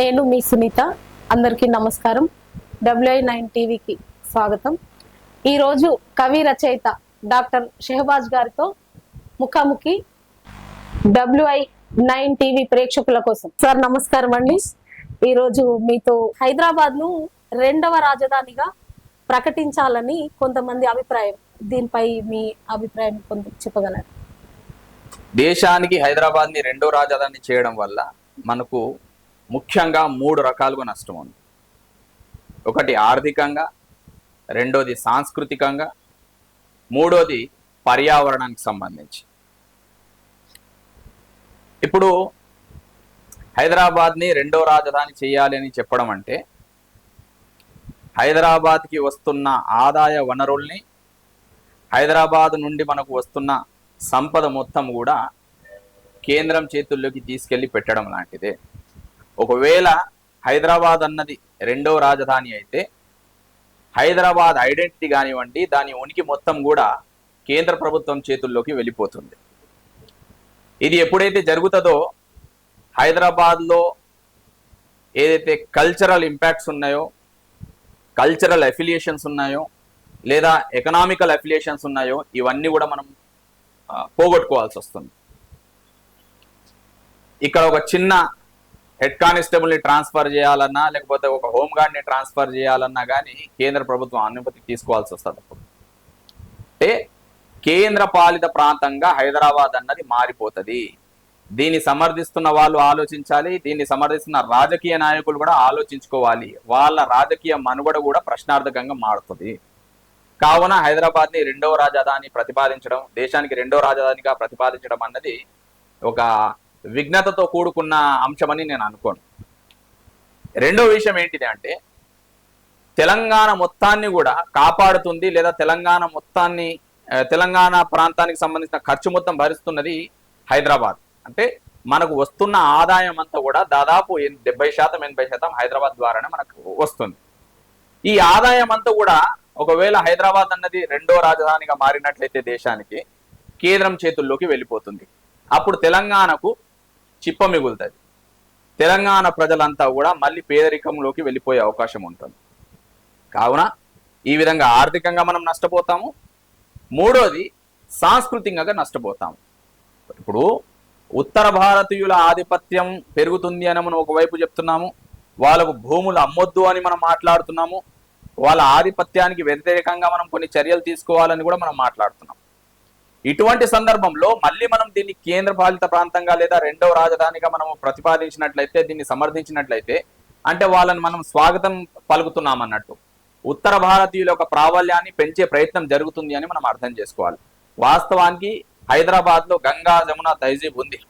నేను మీ సునీత. అందరికీ నమస్కారం. WI9 టీవీకి స్వాగతం. ఈరోజు కవి రచయిత డాక్టర్ షెహబాజ్ గారితో ముఖాముఖి WI9 టీవీ ప్రేక్షకుల కోసం. సార్ నమస్కారం అండి. ఈరోజు మీతో హైదరాబాద్ ను రెండవ రాజధానిగా ప్రకటించాలని కొంతమంది అభిప్రాయం. దీనిపై మీ అభిప్రాయం కొంత చెప్పగలరు? దేశానికి హైదరాబాద్ ని రెండో రాజధాని చేయడం వల్ల మనకు ముఖ్యంగా 3 రకాలుగా నష్టం ఉంది. ఒకటి ఆర్థికంగా, రెండోది సాంస్కృతికంగా, మూడోది పర్యావరణానికి సంబంధించి. ఇప్పుడు హైదరాబాద్ని రెండో రాజధాని చేయాలి అని చెప్పడం అంటే హైదరాబాద్కి వస్తున్న ఆదాయ వనరుల్ని, హైదరాబాద్ నుండి మనకు వస్తున్న సంపద మొత్తం కూడా కేంద్రం చేతుల్లోకి తీసుకెళ్లి పెట్టడం లాంటిదే. ఒకవేళ హైదరాబాద్ అన్నది రెండో రాజధాని అయితే హైదరాబాద్ ఐడెంటిటీ కానివ్వండి, దాని ఉనికి మొత్తం కూడా కేంద్ర ప్రభుత్వం చేతుల్లోకి వెళ్ళిపోతుంది. ఇది ఎప్పుడైతే జరుగుతుందో హైదరాబాద్లో ఏదైతే కల్చరల్ ఇంపాక్ట్స్ ఉన్నాయో, కల్చరల్ అఫిలియేషన్స్ ఉన్నాయో, లేదా ఎకనామికల్ అఫిలియేషన్స్ ఉన్నాయో, ఇవన్నీ కూడా మనం పోగొట్టుకోవాల్సి వస్తుంది. ఇక్కడ ఒక చిన్న హెడ్ కానిస్టేబుల్ని ట్రాన్స్ఫర్ చేయాలన్నా, లేకపోతే ఒక హోంగార్డ్ని ట్రాన్స్ఫర్ చేయాలన్నా కానీ కేంద్ర ప్రభుత్వం అనుమతి తీసుకోవాల్సి వస్తుంది. అప్పుడు అంటే కేంద్ర పాలిత ప్రాంతంగా హైదరాబాద్ అన్నది మారిపోతుంది. దీన్ని సమర్థిస్తున్న వాళ్ళు ఆలోచించాలి, దీన్ని సమర్థిస్తున్న రాజకీయ నాయకులు కూడా ఆలోచించుకోవాలి. వాళ్ళ రాజకీయ మనుగడ కూడా ప్రశ్నార్థకంగా మారుతుంది. కావున హైదరాబాద్ని రెండవ రాజధాని ప్రతిపాదించడం, దేశానికి రెండో రాజధానిగా ప్రతిపాదించడం అన్నది ఒక విఘ్నతతో కూడుకున్న అంశమని నేను అనుకోను. రెండో విషయం ఏంటిది అంటే తెలంగాణ మొత్తాన్ని కూడా కాపాడుతుంది, లేదా తెలంగాణ ప్రాంతానికి సంబంధించిన ఖర్చు మొత్తం భరిస్తున్నది హైదరాబాద్. అంటే మనకు వస్తున్న ఆదాయం అంతా కూడా దాదాపు 70% హైదరాబాద్ ద్వారానే మనకు వస్తుంది. ఈ ఆదాయం అంతా కూడా ఒకవేళ హైదరాబాద్ అన్నది రెండో రాజధానిగా మారినట్లయితే దేశానికి కేంద్రం చేతుల్లోకి వెళ్ళిపోతుంది. అప్పుడు తెలంగాణకు చిప్ప మిగులుతుంది. తెలంగాణ ప్రజలంతా కూడా మళ్ళీ పేదరికంలోకి వెళ్ళిపోయే అవకాశం ఉంటుంది. కావున ఈ విధంగా ఆర్థికంగా మనం నష్టపోతాము. మూడోది సాంస్కృతికంగా నష్టపోతాము. ఇప్పుడు ఉత్తర భారతీయుల ఆధిపత్యం పెరుగుతుంది అని మనం ఒకవైపు చెప్తున్నాము, వాళ్ళకు భూములు అమ్మొద్దు అని మనం మాట్లాడుతున్నాము, వాళ్ళ ఆధిపత్యానికి వ్యతిరేకంగా మనం కొన్ని చర్యలు తీసుకోవాలని కూడా మనం మాట్లాడుతున్నాం. ఇటువంటి సందర్భంలో మళ్ళీ మనం దీన్ని కేంద్ర పాలిత ప్రాంతంగా లేదా రెండవ రాజధానిగా మనం ప్రతిపాదించినట్లయితే, దీన్ని సమర్థించినట్లయితే అంటే వాళ్ళని మనం స్వాగతం పలుకుతున్నాం అన్నట్టు. ఉత్తర భారతీయుల యొక్క ప్రాబల్యాన్ని పెంచే ప్రయత్నం జరుగుతుంది అని మనం అర్థం చేసుకోవాలి. వాస్తవానికి హైదరాబాద్లో గంగా జమున తహజీబ్ ఉంది,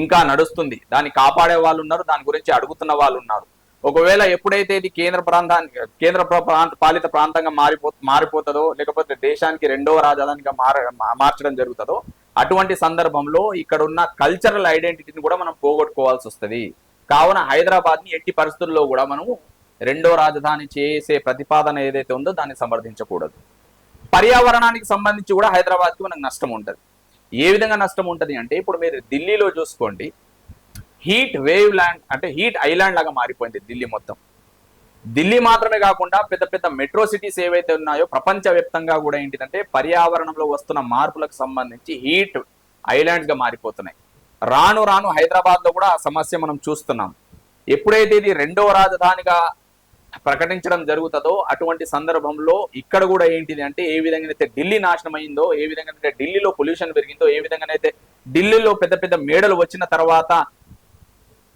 ఇంకా నడుస్తుంది. దాన్ని కాపాడే వాళ్ళు ఉన్నారు, దాని గురించి అడుగుతున్న వాళ్ళు ఉన్నారు. ఒకవేళ ఎప్పుడైతే ఇది కేంద్ర పాలిత ప్రాంతంగా మారిపోతుందో, లేకపోతే దేశానికి రెండవ రాజధానిగా మార్చడం జరుగుతుందో, అటువంటి సందర్భంలో ఇక్కడ ఉన్న కల్చరల్ ఐడెంటిటీని కూడా మనం పోగొట్టుకోవాల్సి వస్తుంది. కావున హైదరాబాద్ని ఎట్టి పరిస్థితుల్లో కూడా మనము రెండో రాజధాని చేసే ప్రతిపాదన ఏదైతే ఉందో దాన్ని సమర్థించకూడదు. పర్యావరణానికి సంబంధించి కూడా హైదరాబాద్కి మనకు నష్టం ఉంటుంది. ఏ విధంగా నష్టం ఉంటుంది అంటే ఇప్పుడు మీరు ఢిల్లీలో చూసుకోండి, హీట్ వేవ్ ల్యాండ్ అంటే హీట్ ఐలాండ్ లాగా మారిపోయింది ఢిల్లీ మొత్తం. ఢిల్లీ మాత్రమే కాకుండా పెద్ద పెద్ద మెట్రో సిటీస్ ఏవైతే ఉన్నాయో ప్రపంచవ్యాప్తంగా కూడా ఏంటిదంటే పర్యావరణంలో వస్తున్న మార్పులకు సంబంధించి హీట్ ఐలాండ్స్ గా మారిపోతున్నాయి. రాను రాను హైదరాబాద్ లో కూడా ఆ సమస్య మనం చూస్తున్నాం. ఎప్పుడైతే ఇది రెండవ రాజధానిగా ప్రకటించడం జరుగుతుందో అటువంటి సందర్భంలో ఇక్కడ కూడా ఏంటిది అంటే ఏ విధంగానైతే ఢిల్లీ నాశనం అయిందో, ఏ విధంగానైతే ఢిల్లీలో పొల్యూషన్ పెరిగిందో, ఏ విధంగానైతే ఢిల్లీలో పెద్ద పెద్ద మేడలు వచ్చిన తర్వాత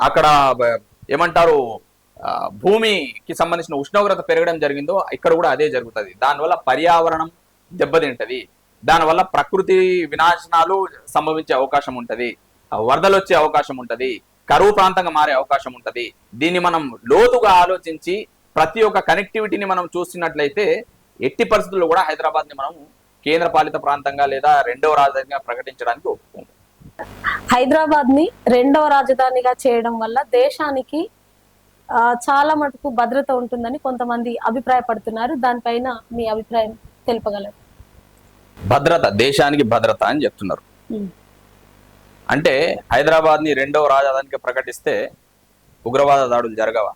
అక్కడ ఏమంటారు భూమికి సంబంధించిన ఉష్ణోగ్రత పెరగడం జరిగిందో ఇక్కడ కూడా అదే జరుగుతుంది. దానివల్ల పర్యావరణం దెబ్బతింటది, దానివల్ల ప్రకృతి వినాశనాలు సంభవించే అవకాశం ఉంటుంది, వరదలు వచ్చే అవకాశం ఉంటుంది, కరువు ప్రాంతంగా మారే అవకాశం ఉంటుంది. దీన్ని మనం లోతుగా ఆలోచించి ప్రతి ఒక్క కనెక్టివిటీని మనం చూసినట్లయితే ఎట్టి పరిస్థితుల్లో కూడా హైదరాబాద్ని మనం కేంద్ర పాలిత ప్రాంతంగా లేదా రెండవ రాజధానిగా ప్రకటించడానికి ఒప్పుకుంటాం. హైదరాబాద్ ని రెండవ రాజధానిగా చేయడం వల్ల దేశానికి చాలా మటుకు భద్రత ఉంటుందని కొంతమంది అభిప్రాయపడుతున్నారు. దానిపైన మీ అభిప్రాయం తెలుపగలరు? భద్రత, దేశానికి భద్రత అని చెప్తున్నారు. అంటే హైదరాబాద్ని రెండవ రాజధానిగా ప్రకటిస్తే ఉగ్రవాద దాడులు జరగవా?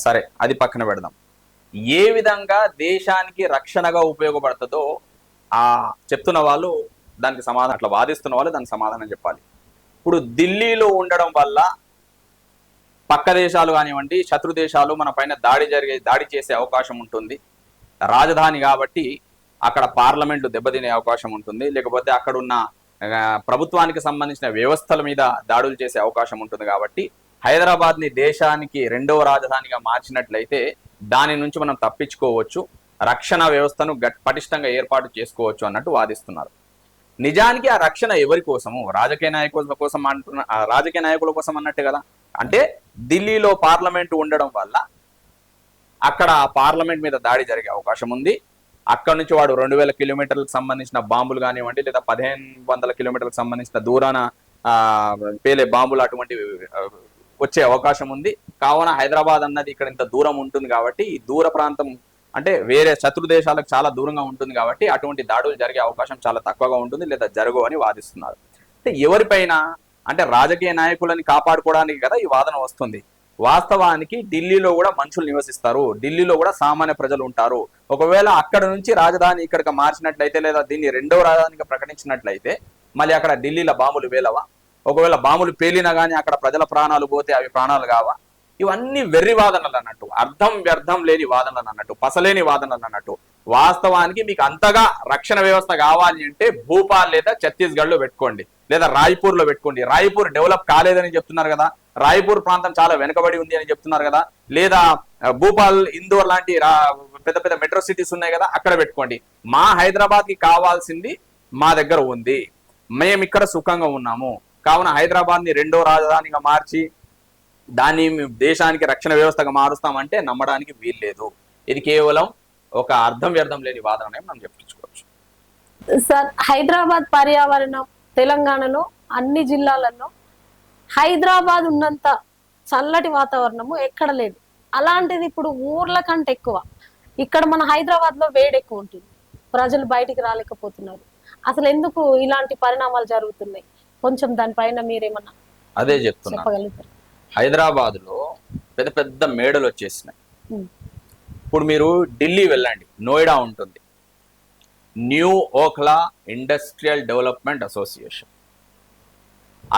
సరే, అది పక్కన పెడదాం. ఏ విధంగా దేశానికి రక్షణగా ఉపయోగపడుతుందో ఆ చెప్తున్న వాళ్ళు దానికి సమాధానం, అట్లా వాదిస్తున్న వాళ్ళు దానికి సమాధానం చెప్పాలి. ఇప్పుడు ఢిల్లీలో ఉండడం వల్ల పక్క దేశాలు కానివ్వండి, శత్రు దేశాలు మన పైన దాడి చేసే అవకాశం ఉంటుంది. రాజధాని కాబట్టి అక్కడ పార్లమెంటు దెబ్బతినే అవకాశం ఉంటుంది, లేకపోతే అక్కడున్న ప్రభుత్వానికి సంబంధించిన వ్యవస్థల మీద దాడులు చేసే అవకాశం ఉంటుంది. కాబట్టి హైదరాబాద్ని దేశానికి రెండవ రాజధానిగా మార్చినట్లయితే దాని నుంచి మనం తప్పించుకోవచ్చు, రక్షణ వ్యవస్థను పటిష్టంగా ఏర్పాటు చేసుకోవచ్చు అన్నట్టు వాదిస్తున్నారు. నిజానికి ఆ రక్షణ ఎవరి కోసము? రాజకీయ నాయకుల కోసం రాజకీయ నాయకుల కోసం అన్నట్టే కదా. అంటే ఢిల్లీలో పార్లమెంటు ఉండడం వల్ల అక్కడ ఆ పార్లమెంట్ మీద దాడి జరిగే అవకాశం ఉంది. అక్కడ నుంచి వాడు 2000 కిలోమీటర్లకు సంబంధించిన బాంబులు కానివ్వండి, లేదా 1500 కిలోమీటర్లకు సంబంధించిన దూరాన పేలే బాంబులు అటువంటివి వచ్చే అవకాశం ఉంది. కావున హైదరాబాద్ అన్నది ఇక్కడ ఇంత దూరం ఉంటుంది కాబట్టి, ఈ దూర ప్రాంతం అంటే వేరే శత్రు దేశాలకు చాలా దూరంగా ఉంటుంది కాబట్టి అటువంటి దాడులు జరిగే అవకాశం చాలా తక్కువగా ఉంటుంది, లేదా జరగవు అని వాదిస్తున్నారు. అంటే ఎవరిపైన అంటే రాజకీయ నాయకులని కాపాడుకోవడానికి కదా ఈ వాదన వస్తుంది. వాస్తవానికి ఢిల్లీలో కూడా మనుషులు నివసిస్తారు, ఢిల్లీలో కూడా సామాన్య ప్రజలు ఉంటారు. ఒకవేళ అక్కడ నుంచి రాజధాని ఇక్కడికి మార్చినట్లయితే, లేదా దీన్ని రెండవ రాజధానిగా ప్రకటించినట్లయితే మళ్ళీ అక్కడ ఢిల్లీలో బాంబులు వేలవా? ఒకవేళ బాంబులు పేలినా కానీ అక్కడ ప్రజల ప్రాణాలు పోతే అవి ప్రాణాలు కావా? ఇవన్నీ వెర్రి వాదనలు అన్నట్టు, అర్థం వ్యర్థం లేని వాదనలు అన్నట్టు, పసలేని వాదనలు అన్నట్టు. వాస్తవానికి మీకు అంతగా రక్షణ వ్యవస్థ కావాలి అంటే భూపాల్ లేదా ఛత్తీస్గఢ్ లో పెట్టుకోండి, లేదా రాయ్పూర్ లో పెట్టుకోండి. రాయ్పూర్ డెవలప్ కాలేదని చెప్తున్నారు కదా, రాయ్పూర్ ప్రాంతం చాలా వెనుకబడి ఉంది అని చెప్తున్నారు కదా. లేదా భూపాల్, ఇందోర్ లాంటి పెద్ద పెద్ద మెట్రో సిటీస్ ఉన్నాయి కదా, అక్కడ పెట్టుకోండి. మా హైదరాబాద్ కి కావాల్సింది మా దగ్గర ఉంది, మేము ఇక్కడ సుఖంగా ఉన్నాము. కావున హైదరాబాద్ ని రెండో రాజధానిగా మార్చి దాన్ని దేశానికి రక్షణ వ్యవస్థగా మారుస్తామంటే నమ్మడానికి వీల్లేదు. ఇది కేవలం ఒక అర్థం వ్యర్థం లేని వాదన మనం చెప్పించుకోవచ్చు. సార్, హైదరాబాద్ పర్యావరణం తెలంగాణలో అన్ని జిల్లాలలో హైదరాబాద్ ఉన్నంత చల్లటి వాతావరణము ఎక్కడ లేదు. అలాంటిది ఇప్పుడు ఊర్ల కంటే ఎక్కువ ఇక్కడ మన హైదరాబాద్ లో వేడి ఎక్కువ ఉంటుంది, ప్రజలు బయటికి రాలేకపోతున్నారు. అసలు ఎందుకు ఇలాంటి పరిణామాలు జరుగుతున్నాయి? కొంచెం దానిపైన మీరేమన్నా అదే చెప్తున్నా. చెప్పగలుగుతారు? హైదరాబాద్ లో పెద్ద పెద్ద మేడలు వచ్చేసినాయి. ఇప్పుడు మీరు ఢిల్లీ వెళ్ళండి, నోయిడా ఉంటుంది, new Okhla industrial development association.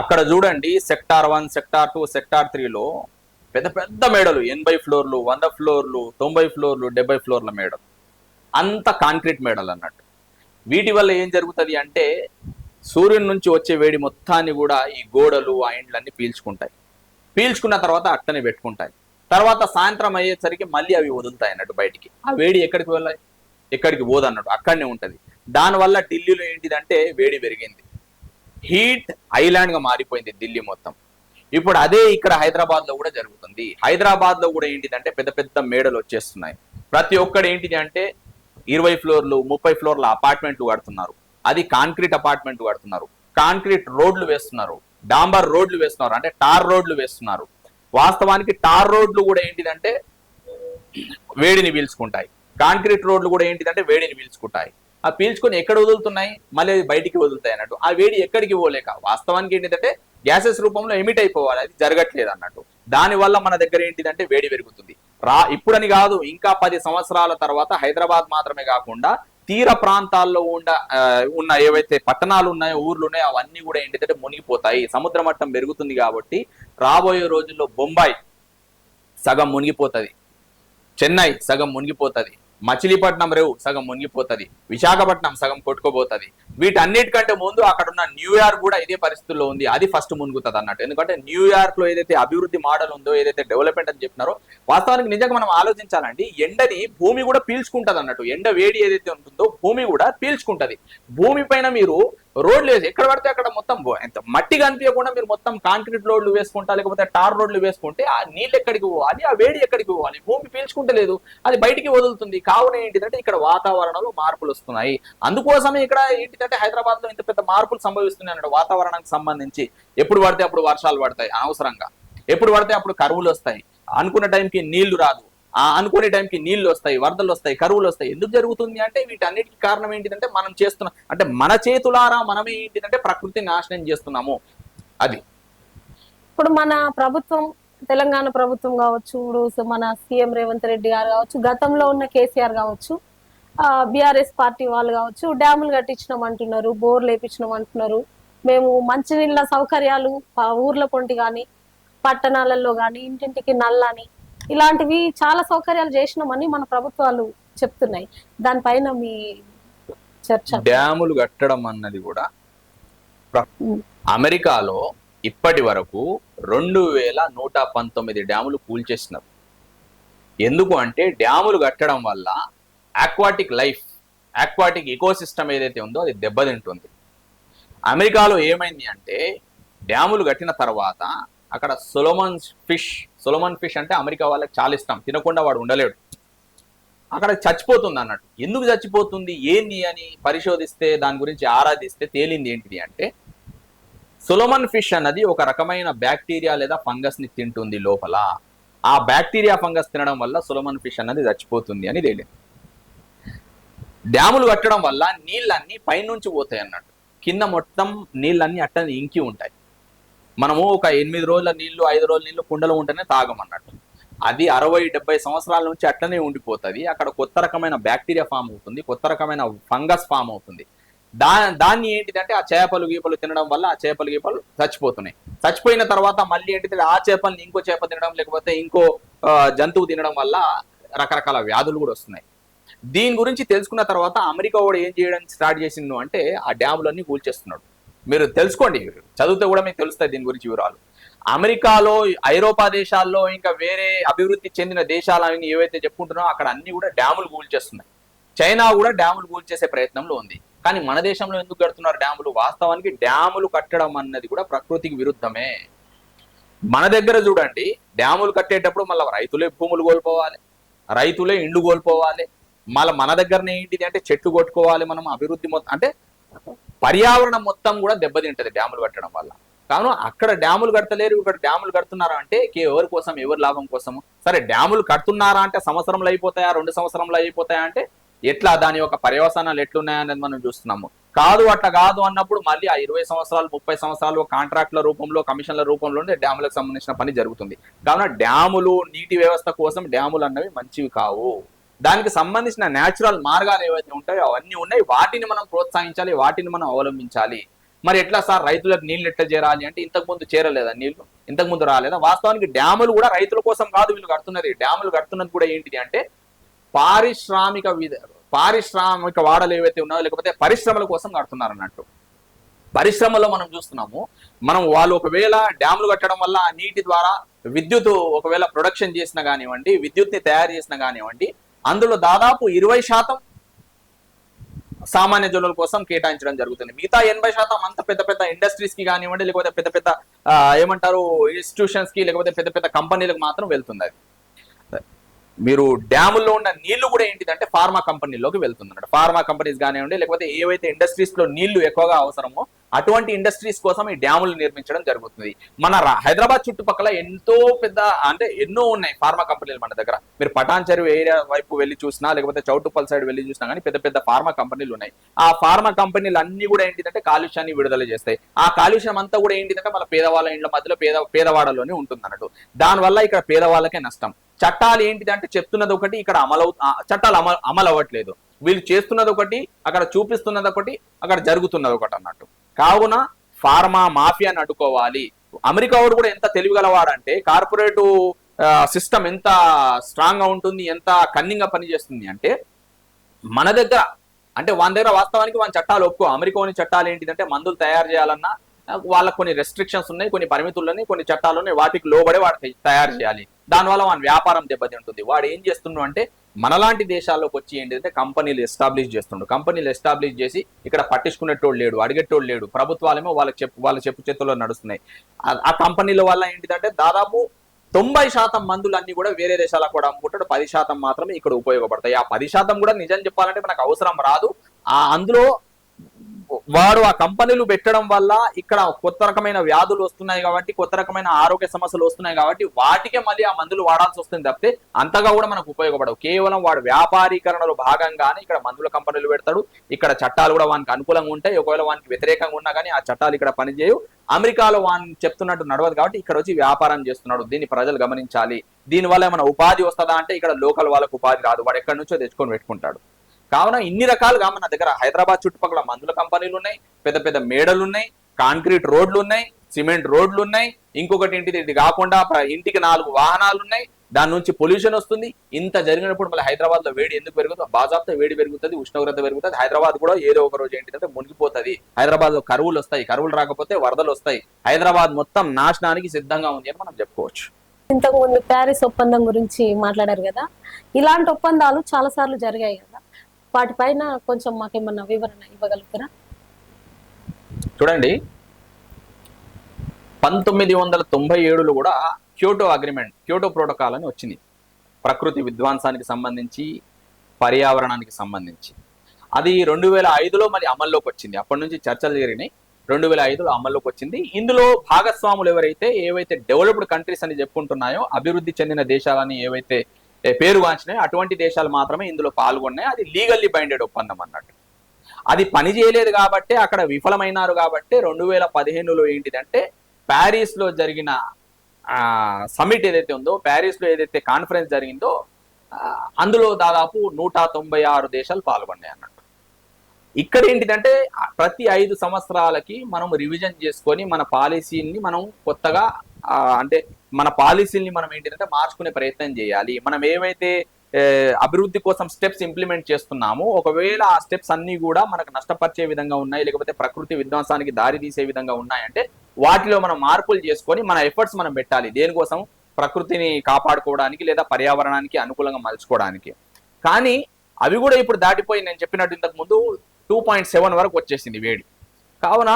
అక్కడ చూడండి సెక్టార్ 1, సెక్టార్ 2, సెక్టార్ 3లో పెద్ద పెద్ద మేడలు, 80 ఫ్లోర్లు, 100 ఫ్లోర్లు, 90 ఫ్లోర్లు, 70 ఫ్లోర్ల మేడలు, అంత కాంక్రీట్ మేడలు అన్నట్టు. వీటి వల్ల ఏం జరుగుతుంది అంటే సూర్యుని నుంచి వచ్చే వేడి మొత్తాన్ని కూడా ఈ గోడలు, ఆ ఇండ్లన్నీ పీల్చుకుంటాయి. పీల్చుకున్న తర్వాత అట్టనే పెట్టుకుంటాయి. తర్వాత సాయంత్రం అయ్యేసరికి మళ్ళీ అవి వదులుతాయి అన్నట్టు బయటికి. ఆ వేడి ఎక్కడికి వెళ్ళాయి? ఎక్కడికి పోదు అన్నట్టు, అక్కడనే ఉంటది. దానివల్ల ఢిల్లీలో ఏంటిదంటే వేడి పెరిగింది, హీట్ ఐలాండ్ గా మారిపోయింది ఢిల్లీ మొత్తం. ఇప్పుడు అదే ఇక్కడ హైదరాబాద్ లో కూడా జరుగుతుంది. హైదరాబాద్ లో కూడా ఏంటిదంటే పెద్ద పెద్ద మేడలు వచ్చేస్తున్నాయి. ప్రతి ఒక్కడు ఏంటిది అంటే 20 ఫ్లోర్లు, 30 ఫ్లోర్ల అపార్ట్మెంట్లు కడుతున్నారు. అది కాంక్రీట్ అపార్ట్మెంట్ కడుతున్నారు, కాంక్రీట్ రోడ్లు వేస్తున్నారు, డాంబర్ రోడ్లు వేస్తున్నారు, అంటే టార్ రోడ్లు వేస్తున్నారు. వాస్తవానికి టార్ రోడ్లు కూడా ఏంటిదంటే వేడిని పీల్చుకుంటాయి, కాంక్రీట్ రోడ్లు కూడా ఏంటిదంటే వేడిని పీల్చుకుంటాయి. ఆ పీల్చుకొని ఎక్కడ వదులుతున్నాయి? మళ్ళీ అది బయటికి వదులుతాయి అన్నట్టు. ఆ వేడి ఎక్కడికి పోలేక వాస్తవానికి ఏంటిదంటే గ్యాసెస్ రూపంలో ఎమిట్ అయిపోవాలి, అది జరగట్లేదు అన్నట్టు. దానివల్ల మన దగ్గర ఏంటిదంటే వేడి పెరుగుతుంది. ఇప్పుడని కాదు, ఇంకా 10 సంవత్సరాల తర్వాత హైదరాబాద్ మాత్రమే కాకుండా తీర ప్రాంతాల్లో ఉన్న ఏవైతే పట్టణాలు ఉన్నాయో, ఊర్లు ఉన్నాయో, అవన్నీ కూడా ఏంటిదంటే మునిగిపోతాయి. సముద్ర మట్టం పెరుగుతుంది కాబట్టి రాబోయే రోజుల్లో బొంబాయి సగం మునిగిపోతుంది, చెన్నై సగం మునిగిపోతుంది, మచిలీపట్నం రేవు సగం మునిగిపోతుంది, విశాఖపట్నం సగం కొట్టుకోబోతుంది. వీటన్నిటికంటే ముందు అక్కడ ఉన్న న్యూయార్క్ కూడా ఇదే పరిస్థితుల్లో ఉంది, అది ఫస్ట్ మునుగుతుంది అన్నట్టు. ఎందుకంటే న్యూయార్క్ లో ఏదైతే అభివృద్ధి మోడల్ ఉందో, ఏదైతే డెవలప్మెంట్ అని చెప్పినారో, వాస్తవానికి నిజంగా మనం ఆలోచించాలండి, ఎండని భూమి కూడా పీల్చుకుంటది అన్నట్టు. ఎండ వేడి ఏదైతే ఉంటుందో భూమి కూడా పీల్చుకుంటది. భూమి పైన మీరు రోడ్లు వేసి ఎక్కడ పడితే అక్కడ మొత్తం మట్టి కనిపించకుండా మీరు మొత్తం కాంక్రీట్ రోడ్లు వేసుకుంటా, లేకపోతే టార్ రోడ్లు వేసుకుంటే ఆ నీళ్ళు ఎక్కడికి పోవాలి, ఆ వేడి ఎక్కడికి పోవాలి? భూమి పీల్చుకుంటలేదు, అది బయటికి వదులుతుంది. కావున ఏంటిదంటే ఇక్కడ వాతావరణంలో మార్పులు వస్తున్నాయి. అందుకోసమే ఇక్కడ ఏంటిదంటే హైదరాబాద్ లో ఇంత పెద్ద మార్పులు సంభవిస్తున్నాయి అన్నట్టు. వాతావరణానికి సంబంధించి ఎప్పుడు పడితే అప్పుడు వర్షాలు పడతాయి అనవసరంగా, ఎప్పుడు పడితే అప్పుడు కరువులు వస్తాయి, అనుకున్న టైంకి నీళ్లు రాదు, అనుకునే టైంకి నీళ్లు వస్తాయి, వరదలు వస్తాయి, కరువులు వస్తాయి. ఎందుకు జరుగుతుంది అంటే వీటన్నిటికీ కారణం ఏంటిదంటే మనం చేస్తున్నాం, అంటే మన చేతులారా మనమే ఏంటిదంటే ప్రకృతిని నాశనం చేస్తున్నాము. అది ఇప్పుడు మన ప్రభుత్వం తెలంగాణ ప్రభుత్వం కావచ్చు, ఇప్పుడు మన సీఎం రేవంత్ రెడ్డి గారు కావచ్చు, గతంలో ఉన్న కేసీఆర్ కావచ్చు, బీఆర్ఎస్ పార్టీ వాళ్ళు కావచ్చు, డ్యాములు కట్టించినాం అంటున్నారు, బోర్లు వేపించినాం అంటున్నారు. మేము మంచినీళ్ళ సౌకర్యాలు ఊర్ల పొంటి కానీ పట్టణాలలో కానీ ఇంటింటికి నల్లని ఇలాంటివి చాలా సౌకర్యాలు చేసినామని మన ప్రభుత్వాలు చెప్తున్నాయి. దానిపైన మీ చర్చ. డ్యాములు కట్టడం అన్నది కూడా అమెరికాలో ఇప్పటి వరకు 2119 డ్యాములు కూల్చేసినారు. ఎందుకు అంటే డ్యాములు కట్టడం వల్ల ఆక్వాటిక్ లైఫ్, ఆక్వాటిక్ ఇకోసిస్టమ్ ఏదైతే ఉందో అది దెబ్బతింటుంది. అమెరికాలో ఏమైంది అంటే డ్యాములు కట్టిన తర్వాత అక్కడ సొలమన్ ఫిష్ అంటే అమెరికా వాళ్ళకి చాలా ఇష్టం, తినకుండా వాడు ఉండలేడు. అక్కడ చచ్చిపోతుంది అన్నట్టు. ఎందుకు చచ్చిపోతుంది ఏంది అని పరిశోధిస్తే, దాని గురించి ఆరాధిస్తే తేలింది ఏంటిది అంటే సొలమన్ ఫిష్ అన్నది ఒక రకమైన బ్యాక్టీరియా లేదా ఫంగస్ ని తింటుంది లోపల. ఆ బ్యాక్టీరియా ఫంగస్ తినడం వల్ల సొలమన్ ఫిష్ అన్నది చచ్చిపోతుంది అని తేలింది. డ్యాములు కట్టడం వల్ల నీళ్ళన్నీ పైనుంచి పోతాయి అన్నట్టు, కింద మొత్తం నీళ్ళన్నీ అట్టని ఇంకి ఉంటాయి. మనము ఒక 8 రోజుల నీళ్లు 5 రోజుల నీళ్లు కుండలో ఉంటేనే తాగమన్నట్టు. అది 60-70 సంవత్సరాల నుంచి అట్లనే ఉండిపోతుంది. అక్కడ కొత్త రకమైన బ్యాక్టీరియా ఫామ్ అవుతుంది, కొత్త రకమైన ఫంగస్ ఫామ్ అవుతుంది. దాన్ని ఏంటిదంటే ఆ చేపలు గీపలు తినడం వల్ల ఆ చేపలు గీపలు చచ్చిపోతున్నాయి. చచ్చిపోయిన తర్వాత మళ్ళీ ఏంటిది ఆ చేపల్ని ఇంకో చేప తినడం లేకపోతే ఇంకో జంతువు తినడం వల్ల రకరకాల వ్యాధులు కూడా వస్తున్నాయి. దీని గురించి తెలుసుకున్న తర్వాత అమెరికా కూడా ఏం చేయడం స్టార్ట్ చేసిండు అంటే ఆ డ్యాములన్నీ కూల్చేస్తున్నాడు. మీరు తెలుసుకోండి, చదివితే కూడా మీకు తెలుస్తాయి దీని గురించి వివరాలు. అమెరికాలో, ఐరోపా దేశాల్లో, ఇంకా వేరే అభివృద్ధి చెందిన దేశాలని ఏవైతే చెప్పుకుంటున్నామో అక్కడ అన్ని కూడా డ్యాములు కూల్చేస్తున్నాయి. చైనా కూడా డ్యాములు కూల్చేసే ప్రయత్నంలో ఉంది. కానీ మన దేశంలో ఎందుకు కడుతున్నారు డ్యాములు? వాస్తవానికి డ్యాములు కట్టడం అన్నది కూడా ప్రకృతికి విరుద్ధమే. మన దగ్గర చూడండి, డ్యాములు కట్టేటప్పుడు మళ్ళీ రైతులే భూములు కోల్పోవాలి, రైతులే ఇండ్లు కోల్పోవాలి. మళ్ళీ మన దగ్గరనే ఏంటిది అంటే చెట్లు కొట్టుకోవాలి. మనం అభివృద్ధి మొత్తం అంటే పర్యావరణం మొత్తం కూడా దెబ్బతింటది డ్యాములు కట్టడం వల్ల. కాను అక్కడ డ్యాములు కడతలేరు, ఇక్కడ డ్యాములు కడుతున్నారా అంటే ఎవరి కోసం, ఎవరి లాభం కోసము. సరే డ్యాములు కడుతున్నారా అంటే సంవత్సరంలో అయిపోతాయా, 2 సంవత్సరంలో అయిపోతాయా అంటే ఎట్లా, దాని యొక్క పర్యవసానాలు ఎట్లున్నాయనేది మనం చూస్తున్నాము. కాదు అట్లా కాదు అన్నప్పుడు మళ్ళీ ఆ 20 సంవత్సరాలు 30 సంవత్సరాలు కాంట్రాక్ట్ల రూపంలో, కమిషన్ల రూపంలోనే డ్యాములకు సంబంధించిన పని జరుగుతుంది. కావున డ్యాములు, నీటి వ్యవస్థ కోసం డ్యాములు అన్నవి మంచివి కావు. దానికి సంబంధించిన న్యాచురల్ మార్గాలు ఏవైతే ఉంటాయో అవన్నీ ఉన్నాయి. వాటిని మనం ప్రోత్సహించాలి, వాటిని మనం అవలంబించాలి. మరి ఎట్లా సార్ రైతులకు నీళ్ళు ఎట్లా చేరాలి అంటే ఇంతకు ముందు చేరలేదా నీళ్లు? ఇంతకు ముందు రాలేదా? వాస్తవానికి డ్యాములు కూడా రైతుల కోసం కాదు వీళ్ళు కడుతున్నది. డ్యాములు కడుతున్నది కూడా ఏంటిది అంటే పారిశ్రామిక వాడలు ఏవైతే ఉన్నాయో లేకపోతే పరిశ్రమల కోసం కడుతున్నారు అన్నట్టు. పరిశ్రమలో మనం చూస్తున్నాము, వాళ్ళు ఒకవేళ డ్యాములు కట్టడం వల్ల ఆ నీటి ద్వారా విద్యుత్ ఒకవేళ ప్రొడక్షన్ చేసినా కానివ్వండి, విద్యుత్ని తయారు చేసినా కానివ్వండి, అందులో దాదాపు 20% సామాన్య జనుల కోసం కేటాయించడం జరుగుతుంది. మిగతా 80% అంత పెద్ద పెద్ద ఇండస్ట్రీస్ కి కానివ్వండి, లేకపోతే పెద్ద పెద్ద ఏమంటారు ఇన్స్టిట్యూషన్స్ కి, లేకపోతే పెద్ద పెద్ద కంపెనీలకు మాత్రం వెళ్తుంది. అది మీరు డ్యాముల్లో ఉన్న నీళ్లు కూడా ఏంటిదంటే ఫార్మా కంపెనీలోకి వెళ్తుంది. ఫార్మా కంపెనీస్ కానివ్వండి, లేకపోతే ఏవైతే ఇండస్ట్రీస్ లో నీళ్లు ఎక్కువగా అవసరమో అటువంటి ఇండస్ట్రీస్ కోసం ఈ డ్యాములు నిర్మించడం జరుగుతుంది. మన హైదరాబాద్ చుట్టుపక్కల ఎంతో పెద్ద అంటే ఎన్నో ఉన్నాయి ఫార్మా కంపెనీలు మన దగ్గర. మీరు పటాన్ చెరువు ఏరియా వైపు వెళ్ళి చూసినా, లేకపోతే చౌటుప్పల్ సైడ్ వెళ్ళి చూసినా కానీ పెద్ద పెద్ద ఫార్మా కంపెనీలు ఉన్నాయి. ఆ ఫార్మా కంపెనీలు అన్ని కూడా ఏంటిదంటే కాలుష్యాన్ని విడుదల చేస్తాయి. ఆ కాలుష్యం అంతా కూడా ఏంటిదంటే మన పేదవాళ్ళ ఇండ్ల మధ్యలో పేదవాడలోనే ఉంటుంది అన్నట్టు. దానివల్ల ఇక్కడ పేదవాళ్ళకే నష్టం. చట్టాలు ఏంటిదంటే చెప్తున్నది ఒకటి, ఇక్కడ చట్టాలు అమలు అవ్వట్లేదు. వీళ్ళు చేస్తున్నది ఒకటి, అక్కడ చూపిస్తున్నది ఒకటి, అక్కడ జరుగుతున్నది ఒకటి అన్నట్టు. కావున ఫార్మా మాఫియాని అడ్డుకోవాలి. అమెరికా వాడు కూడా ఎంత తెలివిగలవాడంటే కార్పొరేట్ సిస్టమ్ ఎంత స్ట్రాంగ్ గా ఉంటుంది, ఎంత కన్నింగ్ గా పనిచేస్తుంది అంటే మన దగ్గర అంటే వాని దగ్గర వాస్తవానికి వాని చట్టాలు ఒప్పుకో. అమెరికాని చట్టాలు ఏంటిదంటే మందులు తయారు చేయాలన్నా వాళ్ళకి కొన్ని రెస్ట్రిక్షన్స్ ఉన్నాయి, కొన్ని పరిమితులని, కొన్ని చట్టాలని, వాటికి లోబడే వాడు తయారు చేయాలి. దానివల్ల వాని వ్యాపారం దెబ్బతింటుంది. వాడు ఏం చేస్తున్నాడు అంటే మనలాంటి దేశాల్లోకి వచ్చి ఏంటంటే కంపెనీలు ఎస్టాబ్లిష్ చేస్తుండ్రు. కంపెనీలు ఎస్టాబ్లిష్ చేసి ఇక్కడ పట్టించుకునేటోడు లేడు, అడిగేటోడు లేడు. ప్రభుత్వాలేమో వాళ్ళ చెప్పు చేతుల్లో నడుస్తున్నాయి. ఆ కంపెనీల వల్ల ఏంటిదంటే దాదాపు 90% మందులు అన్ని కూడా వేరే దేశాలకు కూడా అమ్ముకుంటాడు, 10% మాత్రమే ఇక్కడ ఉపయోగపడతాయి. ఆ 10% కూడా నిజం చెప్పాలంటే మనకు అవసరం రాదు. అందులో వాడు ఆ కంపెనీలు పెట్టడం వల్ల ఇక్కడ కొత్త రకమైన వ్యాధులు వస్తున్నాయి కాబట్టి, కొత్త రకమైన ఆరోగ్య సమస్యలు వస్తున్నాయి కాబట్టి వాటికే మళ్ళీ ఆ మందులు వాడాల్సి వస్తుంది తప్పితే అంతగా కూడా మనకు ఉపయోగపడవు. కేవలం వాడు వ్యాపారీకరణలో భాగంగానే ఇక్కడ మందుల కంపెనీలు పెడతాడు. ఇక్కడ చట్టాలు కూడా వానికి అనుకూలంగా ఉంటాయి. ఒకవేళ వానికి వ్యతిరేకంగా ఉన్నా కానీ ఆ చట్టాలు ఇక్కడ పనిచేయవు. అమెరికాలో వాని చెప్తున్నట్టు నడవదు కాబట్టి ఇక్కడ వచ్చి వ్యాపారం చేస్తున్నాడు. దీన్ని ప్రజలు గమనించాలి. దీనివల్ల ఏమైనా ఉపాధి వస్తుందా అంటే ఇక్కడ లోకల్ వాళ్ళకు ఉపాధి రాదు. వాడు ఎక్కడి నుంచో తెచ్చుకొని పెట్టుకుంటాడు. కావున ఇన్ని రకాలుగా మన దగ్గర హైదరాబాద్ చుట్టుపక్కల మందుల కంపెనీలు ఉన్నాయి, పెద్ద పెద్ద మేడలు ఉన్నాయి, కాంక్రీట్ రోడ్లు ఉన్నాయి, సిమెంట్ రోడ్లు ఉన్నాయి. ఇంకొకటి ఏంటిది, ఇది కాకుండా ఇంటికి 4 వాహనాలు ఉన్నాయి. దాని నుంచి పొల్యూషన్ వస్తుంది. ఇంత జరిగినప్పుడు మళ్ళీ హైదరాబాద్ లో వేడి ఎందుకు పెరుగుతుంది? బాజాబ్తో వేడి పెరుగుతుంది, ఉష్ణోగ్రత పెరుగుతుంది. హైదరాబాద్ కూడా ఏదో ఒక రోజు ఏంటిదంటే మునిగిపోతుంది. హైదరాబాద్ లో కరువులు వస్తాయి, కరువులు రాకపోతే వరదలు వస్తాయి. హైదరాబాద్ మొత్తం నాశనానికి సిద్ధంగా ఉంది అని మనం చెప్పుకోవచ్చు. ఇంతకు ముందు ప్యారిస్ ఒప్పందం గురించి మాట్లాడారు కదా, ఇలాంటి ఒప్పందాలు చాలా సార్లు జరిగాయి కదా, వాటిపైన కొంచెం మాకేమన్నా వివరణ ఇవ్వగలుగుతారా? చూడండి, 1997లో కూడా క్యోటో అగ్రిమెంట్, క్యోటో ప్రోటోకాల్ అని వచ్చింది. ప్రకృతి విధ్వంసానికి సంబంధించి, పర్యావరణానికి సంబంధించి. అది 2005లో మళ్ళీ అమల్లోకి వచ్చింది. అప్పటి నుంచి చర్చలు జరిగినాయి. 2005లో అమల్లోకి వచ్చింది. ఇందులో భాగస్వాములు ఏవైతే డెవలప్డ్ కంట్రీస్ అని చెప్పుకుంటున్నాయో, అభివృద్ధి చెందిన దేశాలని ఏవైతే పేరుగాంచినాయో అటువంటి దేశాలు మాత్రమే ఇందులో పాల్గొన్నాయి. అది లీగల్లీ బైండెడ్ ఒప్పందం అన్నట్టు. అది పని చేయలేదు కాబట్టి, అక్కడ విఫలమైనారు కాబట్టి 2015లో ఏంటిదంటే ప్యారిస్ లో జరిగిన సమిట్ ఏదైతే ఉందో, ప్యారిస్ లో ఏదైతే కాన్ఫరెన్స్ జరిగిందో అందులో దాదాపు 196 దేశాలు పాల్గొన్నాయి అన్నట్టు. ఇక్కడ ఏంటిదంటే ప్రతి 5 సంవత్సరాలకి మనం రివిజన్ చేసుకొని మన పాలసీని మనం కొత్తగా అంటే మన పాలసీని మనం ఏంటిదంటే మార్చుకునే ప్రయత్నం చేయాలి. మనం ఏవైతే అభివృద్ధి కోసం స్టెప్స్ ఇంప్లిమెంట్ చేస్తున్నామో, ఒకవేళ ఆ స్టెప్స్ అన్ని కూడా మనకు నష్టపరిచే విధంగా ఉన్నాయి, లేకపోతే ప్రకృతి విధ్వంసానికి దారి తీసే విధంగా ఉన్నాయంటే వాటిలో మనం మార్పులు చేసుకొని మన ఎఫర్ట్స్ మనం పెట్టాలి. దేనికోసం? ప్రకృతిని కాపాడుకోవడానికి లేదా పర్యావరణానికి అనుకూలంగా మలుచుకోవడానికి. కానీ అవి కూడా ఇప్పుడు దాటిపోయి నేను చెప్పినట్టు ఇంతకు ముందు 2.7 వరకు వచ్చేసింది వేడి. కావున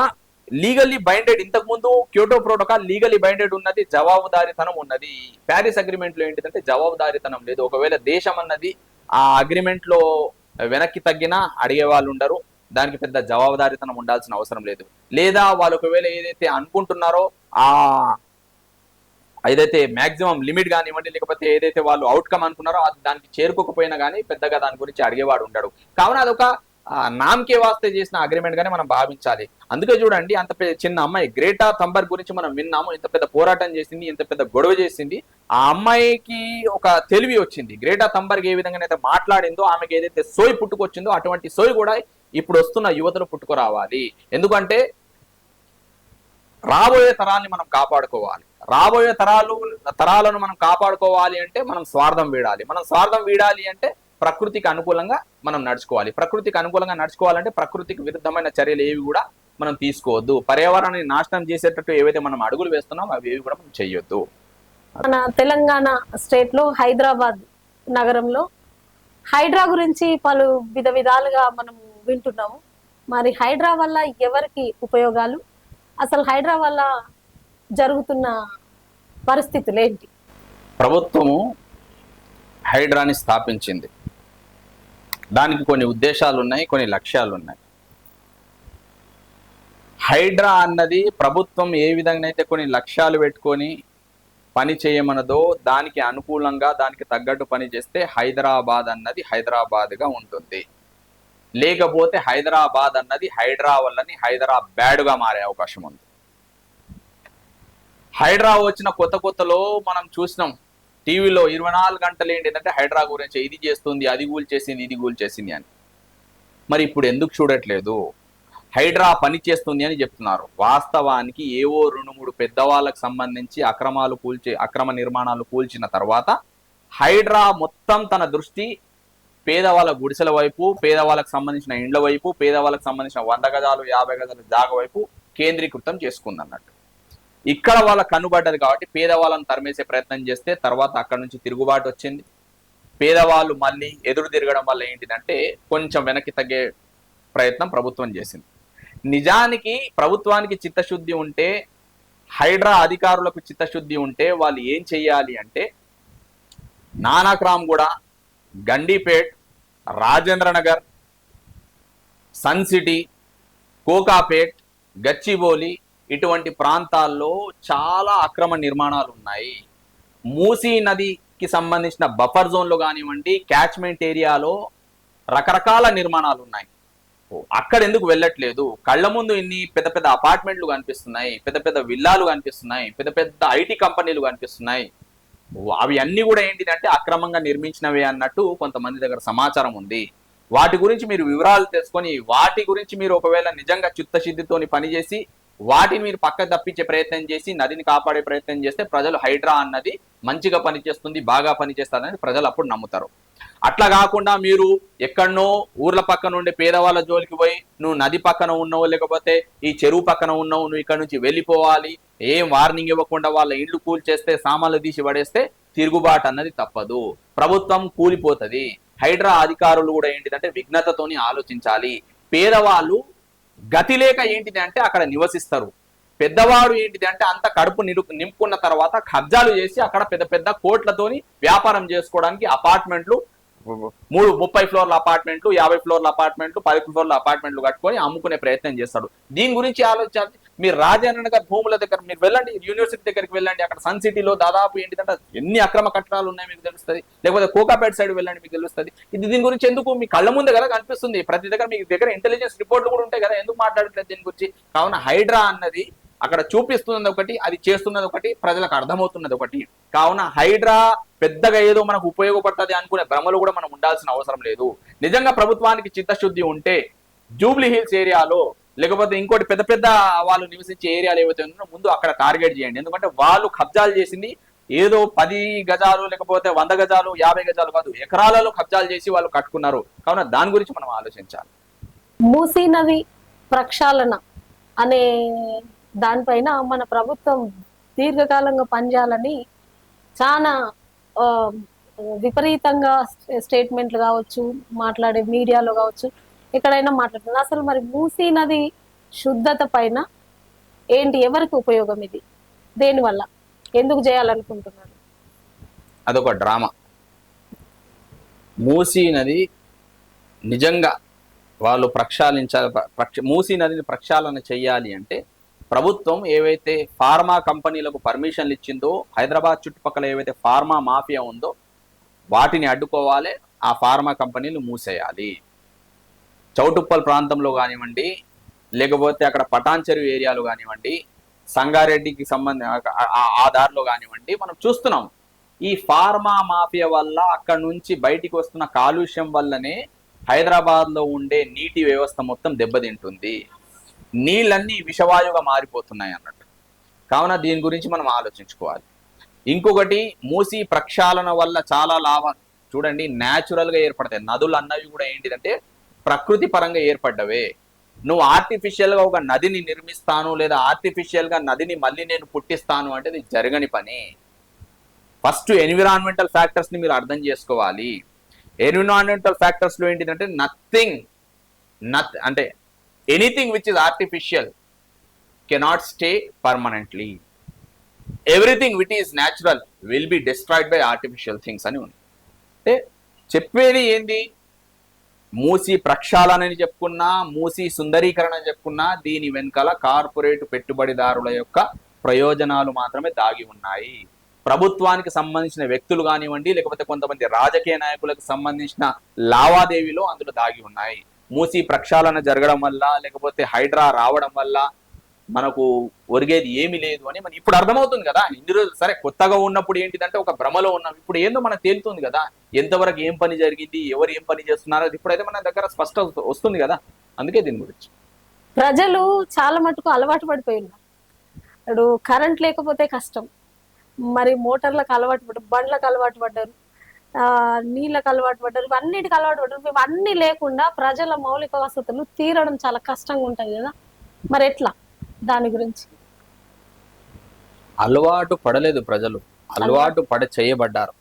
లీగల్లీ బైండెడ్, ఇంతకు ముందు క్యోటో ప్రోటోకాల్ లీగల్లీ బైండెడ్ ఉన్నది, జవాబుదారీతనం ఉన్నది. ప్యారిస్ అగ్రిమెంట్ లో ఏంటిదంటే జవాబుదారీతనం లేదు. ఒకవేళ దేశం అన్నది ఆ అగ్రిమెంట్ లో వెనక్కి తగ్గినా అడిగే వాళ్ళు ఉండరు. దానికి పెద్ద జవాబుదారీతనం ఉండాల్సిన అవసరం లేదు. లేదా వాళ్ళు ఒకవేళ ఏదైతే అనుకుంటున్నారో ఏదైతే మాక్సిమం లిమిట్ కానివ్వండి, లేకపోతే ఏదైతే వాళ్ళు అవుట్కమ్ అనుకున్నారో దానికి చేరుకోకపోయినా కానీ పెద్దగా దాని గురించి అడిగేవాడు ఉండడు. కావున అదొక నామకే వాస్తే చేసిన అగ్రిమెంట్ గానే మనం భావించాలి. అందుకే చూడండి, అంత చిన్న అమ్మాయి గ్రేటా థంబర్గ్ గురించి మనం విన్నాము. ఇంత పెద్ద పోరాటం చేసింది, ఇంత పెద్ద గొడవ చేసింది. ఆ అమ్మాయికి ఒక తెలివి వచ్చింది. గ్రేటా థంబర్గ్ ఏ విధంగా అయితే మాట్లాడిందో, ఆమెకి ఏదైతే సోయి పుట్టుకొచ్చిందో అటువంటి సోయి కూడా ఇప్పుడు వస్తున్న యువతను పుట్టుకురావాలి. ఎందుకంటే రాబోయే తరాన్ని మనం కాపాడుకోవాలి. రాబోయే తరాలను మనం కాపాడుకోవాలి అంటే మనం స్వార్థం వీడాలి. మనం స్వార్థం వీడాలి అంటే ప్రకృతికి అనుకూలంగా మనం నడుచుకోవాలి. ప్రకృతికి అనుకూలంగా నడుచుకోవాలంటే ప్రకృతికి విరుద్ధమైన చర్యలు ఏవి కూడా మనం తీసుకోవద్దు. పర్యావరణాన్ని నాశనం చేసేటట్టు ఏవైతే మనం అడుగులు వేస్తున్నామో అవి ఏవి కూడా మనం చెయ్యొద్దు. మన తెలంగాణ స్టేట్ లో హైదరాబాద్ నగరంలో హైడ్రా గురించి పలు విధాలుగా మనం వింటున్నాము. మరి హైడ్రా వల్ల ఎవరికి ఉపయోగాలు, అసలు హైడ్రా వల్ల జరుగుతున్న పరిస్థితులు ఏంటి? ప్రభుత్వము హైడ్రాని స్థాపించింది. దానికి కొన్ని ఉద్దేశాలు ఉన్నాయి, కొన్ని లక్ష్యాలు ఉన్నాయి. హైడ్రా అన్నది ప్రభుత్వం ఏ విధంగా అయితే కొన్ని లక్ష్యాలు పెట్టుకొని పని చేయమన్నదో దానికి అనుకూలంగా దానికి తగ్గట్టు పని చేస్తే హైదరాబాద్ అన్నది హైదరాబాద్గా ఉంటుంది. లేకపోతే హైదరాబాద్ అన్నది హైడ్రా వల్లని హైదరాబాద్గా మారే అవకాశం ఉంది. హైడ్రా వచ్చిన కొత్తలో మనం చూసినాం టీవీలో 24 గంటలు ఏంటంటే హైడ్రా గురించి ఇది చేస్తుంది, అది కూల్చేసింది, ఇది కూల్చేసింది అని. మరి ఇప్పుడు ఎందుకు చూడట్లేదు? హైడ్రా పని చేస్తుంది అని చెప్తున్నారు. వాస్తవానికి ఏవో 2-3 పెద్దవాళ్ళకు సంబంధించి అక్రమ నిర్మాణాలు కూల్చిన తర్వాత హైడ్రా మొత్తం తన దృష్టి పేదవాళ్ళ గుడిసెల వైపు, పేదవాళ్ళకు సంబంధించిన ఇండ్ల వైపు, పేదవాళ్ళకు సంబంధించిన 100 గజాలు 50 గజాల జాగ వైపు కేంద్రీకృతం చేసుకుంది అన్నట్టు. ఇక్కడ వాళ్ళ కనుబడ్డది కాబట్టి పేదవాళ్ళను తరిమేసే ప్రయత్నం చేస్తే తర్వాత అక్కడ నుంచి తిరుగుబాటు వచ్చింది. పేదవాళ్ళు మళ్ళీ ఎదురు తిరగడం వల్ల ఏంటిదంటే కొంచెం వెనక్కి తగ్గే ప్రయత్నం ప్రభుత్వం చేసింది. నిజానికి ప్రభుత్వానికి చిత్తశుద్ధి ఉంటే, హైడ్రా అధికారులకు చిత్తశుద్ధి ఉంటే వాళ్ళు ఏం చెయ్యాలి అంటే నానక్రామ్గూడ, గండిపేట్, రాజేంద్ర నగర్, సన్ సిటీ, కోకాపేట్, గచ్చిబౌలి ఇటువంటి ప్రాంతాల్లో చాలా అక్రమ నిర్మాణాలు ఉన్నాయి. మూసీ నదికి సంబంధించిన బఫర్ జోన్లు కానివ్వండి, క్యాచ్మెంట్ ఏరియాలో రకరకాల నిర్మాణాలు ఉన్నాయి. అక్కడ ఎందుకు వెళ్ళట్లేదు? కళ్ళ ముందు ఇన్ని పెద్ద పెద్ద అపార్ట్మెంట్లు కనిపిస్తున్నాయి, పెద్ద పెద్ద విల్లాలు కనిపిస్తున్నాయి, పెద్ద పెద్ద ఐటీ కంపెనీలు కనిపిస్తున్నాయి. అవి అన్ని కూడా ఏంటిదంటే అక్రమంగా నిర్మించినవే అన్నట్టు కొంతమంది దగ్గర సమాచారం ఉంది. వాటి గురించి మీరు వివరాలు తెలుసుకొని వాటి గురించి మీరు ఒకవేళ నిజంగా చిత్తశుద్ధితోని పనిచేసి వాటిని మీరు పక్క తప్పించే ప్రయత్నం చేసి నదిని కాపాడే ప్రయత్నం చేస్తే ప్రజలు హైడ్రా అన్నది మంచిగా పనిచేస్తుంది, బాగా పనిచేస్తుందని ప్రజలు అప్పుడు నమ్ముతారు. అట్లా కాకుండా మీరు ఎక్కడనో ఊర్ల పక్కన ఉండే పేదవాళ్ళ జోలికి పోయి నువ్వు నది పక్కన ఉన్నావు, లేకపోతే ఈ చెరువు పక్కన ఉన్నావు, నువ్వు ఇక్కడ నుంచి వెళ్ళిపోవాలి, ఏం వార్నింగ్ ఇవ్వకుండా వాళ్ళ ఇళ్లు కూల్చేస్తే, సామాన్లు తీసి పడేస్తే తిరుగుబాటు అన్నది తప్పదు, ప్రభుత్వం కూలిపోతుంది. హైడ్రా అధికారులు కూడా ఏంటిదంటే విఘ్నతతోని ఆలోచించాలి. పేదవాళ్ళు గతి లేక ఏంటిది అంటే అక్కడ నివసిస్తారు. పెద్దవాడు ఏంటిది అంటే అంత కడుపు నింపుకున్న తర్వాత కబ్జాలు చేసి అక్కడ పెద్ద పెద్ద కోట్లతోని వ్యాపారం చేసుకోవడానికి అపార్ట్మెంట్లు 30 ఫ్లోర్ల అపార్ట్మెంట్లు, 50 ఫ్లోర్ల అపార్ట్మెంట్లు, 10 ఫ్లోర్ల అపార్ట్మెంట్లు కట్టుకొని అమ్ముకునే ప్రయత్నం చేస్తాడు. దీని గురించి ఆలోచించాలి. మీరు రాజేంద్ర నగర్ భూముల దగ్గర మీరు వెళ్ళండి, యూనివర్సిటీ దగ్గరికి వెళ్ళండి, అక్కడ సన్ సిటీలో దాదాపు ఏంటిదంటే ఎన్ని అక్రమ కట్టడాలు ఉన్నాయి మీకు తెలుస్తుంది. లేకపోతే కోకాపేట సైడ్ వెళ్ళండి మీకు తెలుస్తుంది. దీని గురించి ఎందుకు మీ కళ్ళ ముందే కదా కనిపిస్తుంది. ప్రతి దగ్గర మీ దగ్గర ఇంటెలిజెన్స్ రిపోర్ట్లు కూడా ఉంటాయి కదా, ఎందుకు మాట్లాడట్లేదు దీని గురించి? కావున హైడ్రా అన్నది అక్కడ చూపిస్తున్నది ఒకటి, అది చేస్తున్నది ఒకటి, ప్రజలకు అర్థమవుతున్నది ఒకటి. కావున హైడ్రా పెద్దగా ఏదో మనకు ఉపయోగపడుతుంది అనుకునే భ్రమలు కూడా మనం ఉండాల్సిన అవసరం లేదు. నిజంగా ప్రభుత్వానికి చిత్తశుద్ధి ఉంటే జూబ్లీ హిల్స్ ఏరియాలో లేకపోతే ఇంకోటి పెద్ద పెద్ద వాళ్ళు నివసించే ఏరియాలు ఏవైతే ఉన్నాయో ముందు అక్కడ టార్గెట్ చేయండి. ఎందుకంటే వాళ్ళు కబ్జాలు చేసింది ఏదో 10 గజాలు లేకపోతే 100 గజాలు 50 గజాలు కాదు, ఎకరాలలో కబ్జాలు చేసి వాళ్ళు కట్టుకున్నారు. కావున దాని గురించి మనం ఆలోచించాలి. మూసీ నది ప్రక్షాళన అనే దానిపైన మన ప్రభుత్వం దీర్ఘకాలంగా పనిచేయాలని చాలా విపరీతంగా స్టేట్మెంట్లు కావచ్చు, మాట్లాడే మీడియాలో కావచ్చు, ఎక్కడైనా మాట్లాడుతుంది. అసలు మరి మూసీ నది శుద్ధత పైన ఏంటి, ఎవరికి ఉపయోగం, ఇది దేనివల్ల, ఎందుకు చేయాలనుకుంటున్నారు? అదొక డ్రామా. మూసీ నది నిజంగా వాళ్ళు మూసీ నదిని ప్రక్షాళన చెయ్యాలి అంటే ప్రభుత్వం ఏవైతే ఫార్మా కంపెనీలకు పర్మిషన్లు ఇచ్చిందో, హైదరాబాద్ చుట్టుపక్కల ఏవైతే ఫార్మా మాఫియా ఉందో వాటిని అడ్డుకోవాలి, ఆ ఫార్మా కంపెనీలు మూసేయాలి. చౌటుప్పల్ ప్రాంతంలో కానివ్వండి, లేకపోతే అక్కడ పటాన్చెరు ఏరియాలో కానివ్వండి, సంగారెడ్డికి ఆ దారిలో కానివ్వండి, మనం చూస్తున్నాం ఈ ఫార్మా మాఫియా వల్ల అక్కడ నుంచి బయటికి వస్తున్న కాలుష్యం వల్లనే హైదరాబాద్లో ఉండే నీటి వ్యవస్థ మొత్తం దెబ్బతింటుంది, నీళ్ళన్నీ విషవాయువుగా మారిపోతున్నాయి అన్నట్టు. కావున దీని గురించి మనం ఆలోచించుకోవాలి. ఇంకొకటి, మూసీ ప్రక్షాళన వల్ల చాలా లాభాలు చూడండి, న్యాచురల్గా ఏర్పడతాయి. నదులు అన్నవి కూడా ఏంటిదంటే ప్రకృతి పరంగా ఏర్పడ్డవే. నువ్వు ఆర్టిఫిషియల్గా ఒక నదిని నిర్మిస్తాను లేదా ఆర్టిఫిషియల్గా నదిని మళ్ళీ నేను పుట్టిస్తాను అంటే ఇది జరగని పని. ఫస్ట్ ఎన్విరాన్మెంటల్ ఫ్యాక్టర్స్ని మీరు అర్థం చేసుకోవాలి. ఎన్విరాన్మెంటల్ ఫ్యాక్టర్స్లో ఏంటిదంటే అంటే anything which is artificial cannot stay permanently, everything which is natural will be destroyed by artificial things అని ఉంది. అంటే చెప్పేది ఏంది, మూసీ ప్రక్షాళన అని చెప్పుకున్నా, మూసీ సుందరీకరణ అని చెప్పుకున్నా, దీని వెనకాల కార్పొరేట్ పెట్టుబడిదారుల యొక్క ప్రయోజనాలు మాత్రమే దాగి ఉన్నాయి. ప్రభుత్వానికి సంబంధించిన వ్యక్తులు కానివ్వండి, లేకపోతే కొంతమంది రాజకీయ నాయకులకు సంబంధించిన లావాదేవీలు అందులో దాగి ఉన్నాయి. మూసీ ప్రక్షాళన జరగడం వల్ల లేకపోతే హైడ్రా రావడం వల్ల మనకు ఒరిగేది ఏమీ లేదు అని మనకి ఇప్పుడు అర్థమవుతుంది కదా. ఇన్ని రోజులు సరే కొత్తగా ఉన్నప్పుడు ఏంటిదంటే ఒక భ్రమలో ఉన్నాం, ఇప్పుడు ఏందో మనకు తేలుతుంది కదా, ఎంతవరకు ఏం పని జరిగింది, ఎవరు ఏం పని చేస్తున్నారో ఇప్పుడైతే మన దగ్గర స్పష్టం వస్తుంది కదా. అందుకే దీని గురించి ప్రజలు చాలా మటుకు అలవాటు పడిపోయి ఉన్నారు. ఇప్పుడు కరెంట్ లేకపోతే కష్టం, మరి మోటార్లకు అలవాటు పడ్డారు, బండ్లకు అలవాటు పడ్డారు, నీళ్ళకు అలవాటు పడ్డారు, అన్నిటికి అలవాటు పడ్డారు. మేము అన్ని లేకుండా ప్రజల మౌలిక వసతులు తీరడం చాలా కష్టంగా ఉంటుంది కదా, మరి ఎట్లా? దాని గురించి అలవాటు పడలేదు ప్రజలు, అలవాటు చేయబడ్డారు,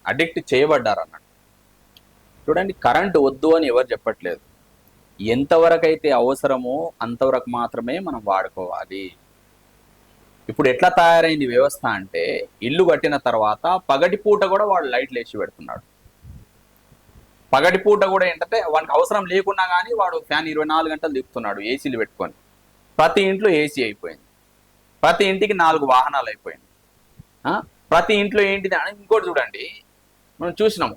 అడిక్ట్ చేయబడ్డారు అన్నట్టు. చూడండి, కరెంటు వద్దు అని ఎవరు చెప్పట్లేదు. ఎంతవరకు అయితే అవసరమో అంతవరకు మాత్రమే మనం వాడుకోవాలి. ఇప్పుడు ఎట్లా తయారైంది వ్యవస్థ అంటే, ఇల్లు కట్టిన తర్వాత పగటిపూట కూడా వాడు లైట్లు వేసి పెడుతున్నాడు. పగటిపూట కూడా ఏంటంటే వానికి అవసరం లేకున్నా కానీ వాడు ఫ్యాన్ 24 గంటలు తిప్పుతున్నాడు ఏసీలు పెట్టుకొని. ప్రతి ఇంట్లో ఏసీ అయిపోయింది, ప్రతి ఇంటికి 4 వాహనాలు అయిపోయింది. ప్రతి ఇంట్లో ఏంటిది అని ఇంకోటి చూడండి, మనం చూసినాము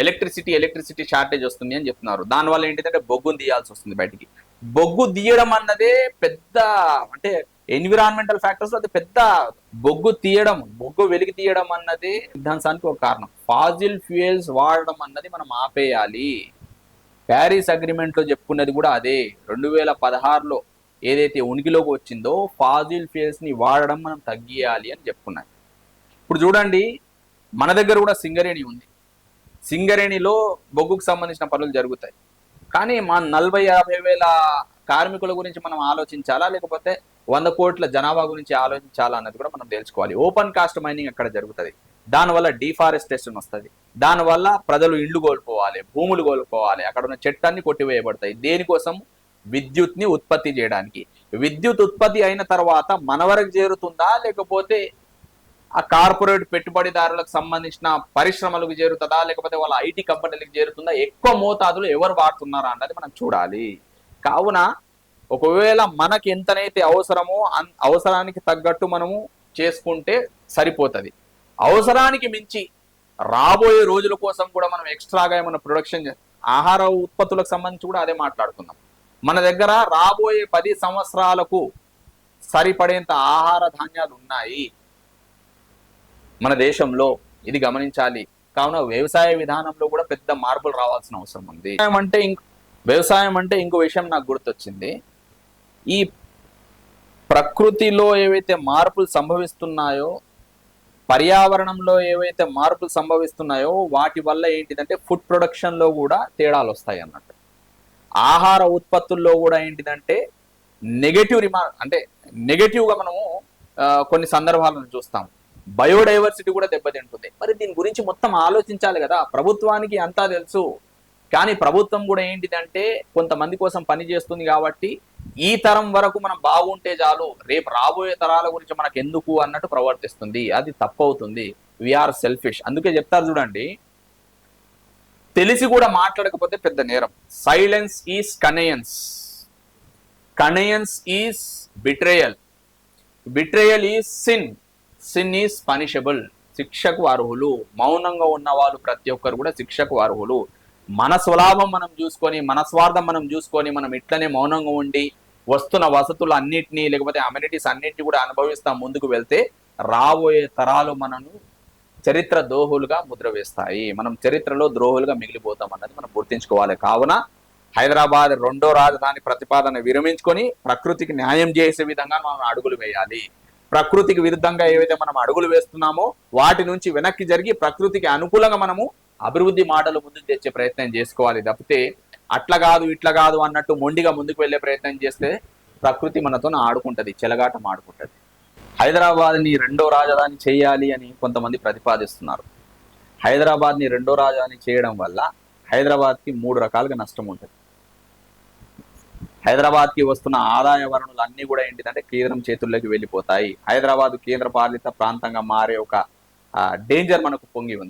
ఎలక్ట్రిసిటీ షార్టేజ్ వస్తుంది అని చెప్తున్నారు. దానివల్ల ఏంటిదంటే బొగ్గును తీయాల్సి వస్తుంది బయటికి. బొగ్గు తీయడం అన్నదే పెద్ద, అంటే ఎన్విరాన్మెంటల్ ఫ్యాక్టర్స్ అది పెద్ద. బొగ్గు వెలికి తీయడం అన్నది విధ్వంసానికి ఒక కారణం. ఫాజిల్ ఫ్యూయల్స్ వాడడం అన్నది మనం ఆపేయాలి. ప్యారిస్ అగ్రిమెంట్ లో చెప్పుకున్నది కూడా అదే. 2016లో ఏదైతే ఉనికిలోకి వచ్చిందో ఫాజిల్ ఫ్యూయల్స్ ని వాడడం మనం తగ్గియాలి అని చెప్పుకున్నాం. ఇప్పుడు చూడండి, మన దగ్గర కూడా సింగరేణి ఉంది. సింగరేణిలో బొగ్గుకు సంబంధించిన పనులు జరుగుతాయి. కానీ మన 40-50 వేల కార్మికుల గురించి మనం ఆలోచించాలా, లేకపోతే 100 కోట్ల జనాభా గురించి ఆలోచించాలా అన్నది కూడా మనం తెలుసుకోవాలి. ఓపెన్ కాస్ట్ మైనింగ్ అక్కడ జరుగుతుంది. దానివల్ల డిఫారెస్టేషన్ వస్తుంది. దానివల్ల ప్రజలు ఇండ్లు కోల్పోవాలి, భూములు కోల్పోవాలి, అక్కడ ఉన్న చెట్లన్నీ కొట్టివేయబడతాయి. దేనికోసం? విద్యుత్ని ఉత్పత్తి చేయడానికి. విద్యుత్ ఉత్పత్తి అయిన తర్వాత మన వరకు చేరుతుందా, లేకపోతే ఆ కార్పొరేట్ పెట్టుబడిదారులకు సంబంధించిన పరిశ్రమలకు చేరుతుందా, లేకపోతే వాళ్ళ ఐటీ కంపెనీలకు చేరుతుందా, ఎక్కువ మోతాదులో ఎవరు వాడుతున్నారా అన్నది మనం చూడాలి. కావున ఒకవేళ మనకి ఎంతనైతే అవసరమో అవసరానికి తగ్గట్టు మనము చేసుకుంటే సరిపోతుంది. అవసరానికి మించి రాబోయే రోజుల కోసం కూడా మనం ఎక్స్ట్రాగా ఏమైనా ప్రొడక్షన్ ఆహార ఉత్పత్తులకు సంబంధించి కూడా అదే మాట్లాడుకుందాం. మన దగ్గర రాబోయే 10 సంవత్సరాలకు సరిపడేంత ఆహార ధాన్యాలు ఉన్నాయి మన దేశంలో. ఇది గమనించాలి. కావున వ్యవసాయ విధానంలో కూడా పెద్ద మార్పులు రావాల్సిన అవసరం ఉంది. వ్యవసాయం అంటే ఇంకో విషయం నాకు గుర్తొచ్చింది. ఈ ప్రకృతిలో ఏవైతే మార్పులు సంభవిస్తున్నాయో, పర్యావరణంలో ఏవైతే మార్పులు సంభవిస్తున్నాయో వాటి వల్ల ఏంటిదంటే ఫుడ్ ప్రొడక్షన్లో కూడా తేడాలు వస్తాయి అన్నట్టు. ఆహార ఉత్పత్తుల్లో కూడా ఏంటిదంటే నెగటివ్గా మనము కొన్ని కొందరు చూస్తాం. బయోడైవర్సిటీ కూడా దెబ్బతింటుంది. మరి దీని గురించి మొత్తం ఆలోచించాలి కదా. ప్రభుత్వానికి అంతా తెలుసు, కానీ ప్రభుత్వం కూడా ఏంటిదంటే కొంతమంది కోసం పని చేస్తుంది కాబట్టి ఈ తరం వరకు మనం బాగుంటే చాలు, రేపు రాబోయే తరాల గురించి మనకు ఎందుకు అన్నట్టు ప్రవర్తిస్తుంది. అది తప్పవుతుంది. We are selfish. అందుకే చెప్తారు చూడండి, తెలిసి కూడా మాట్లాడకపోతే పెద్ద నేరం. Silence is connivance, connivance is betrayal, betrayal is sin, sin is punishable. శిక్షకు అర్హులు. మౌనంగా ఉన్న వాళ్ళు ప్రతి ఒక్కరు కూడా శిక్షకు అర్హులు. మన స్వలాభం మనం చూసుకొని, మన స్వార్థం మనం చూసుకొని మనం ఇట్లనే మౌనంగా ఉండి వస్తున్న వసతులు అన్నిటినీ, లేకపోతే అమ్యూనిటీస్ అన్నిటినీ కూడా అనుభవిస్తాం ముందుకు వెళ్తే రాబోయే తరాలు మనను చరిత్ర ద్రోహులుగా ముద్ర వేస్తాయి. మనం చరిత్రలో ద్రోహులుగా మిగిలిపోతాం అన్నది మనం గుర్తించుకోవాలి. కావున హైదరాబాద్ 2వ రాజధాని ప్రతిపాదన విరమించుకొని ప్రకృతికి న్యాయం చేసే విధంగా మనం అడుగులు వేయాలి. ప్రకృతికి విరుద్ధంగా ఏవైతే మనం అడుగులు వేస్తున్నామో వాటి నుంచి వెనక్కి జరిగి ప్రకృతికి అనుకూలంగా మనము అభివృద్ధి మాటలు ముందుకు తెచ్చే ప్రయత్నం చేసుకోవాలి. తప్పితే అట్లా కాదు ఇట్లా కాదు అన్నట్టు మొండిగా ముందుకు వెళ్ళే ప్రయత్నం చేస్తే ప్రకృతి మనతో ఆడుకుంటుంది, చెలగాటం ఆడుకుంటుంది. హైదరాబాద్ని 2వ రాజధాని చేయాలి అని కొంతమంది ప్రతిపాదిస్తున్నారు. హైదరాబాద్ని 2వ రాజధాని చేయడం వల్ల హైదరాబాద్కి 3 రకాలుగా నష్టం ఉంటుంది. హైదరాబాద్కి వస్తున్న ఆదాయ వనరులు అన్నీ కూడా ఏంటిదంటే కేంద్రం చేతుల్లోకి వెళ్ళిపోతాయి. హైదరాబాద్ కేంద్ర పాలిత ప్రాంతంగా మారే ఒక డేంజర్ మనకు పొంగి ఉంది.